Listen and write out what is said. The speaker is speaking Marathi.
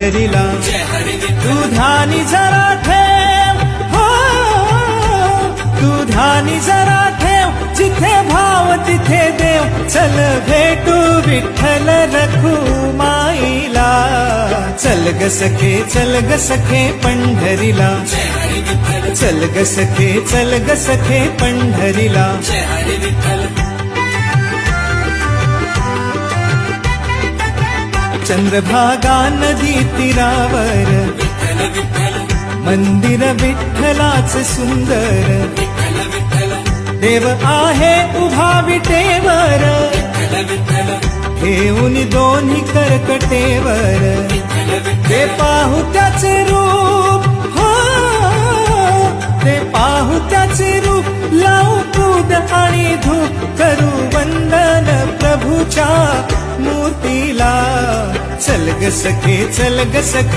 तू ध्यानी जरा ठेव, हो तू ध्यानी जरा ठेव, जिथे भाव तिथे देव. चल भेटू विठ्ठल रखुमाईला. चल ग सखे, चल ग सखे पंढरीला. चल ग सखे, चल ग सखे पंढरीला. चंद्रभागा नदी तीरावर मंदिर विठ्ठलाच सुंदर. देव आहे उभा विटेवर, ठेवून दोन्ही करकटेवर. ते पाहू त्याचे रूप, हो ते पाहू त्याचे रूप. लावू दूध आणि धूप, करू वंदन प्रभूच्या मूर्तीला. चल ग सखे, चल ग सखे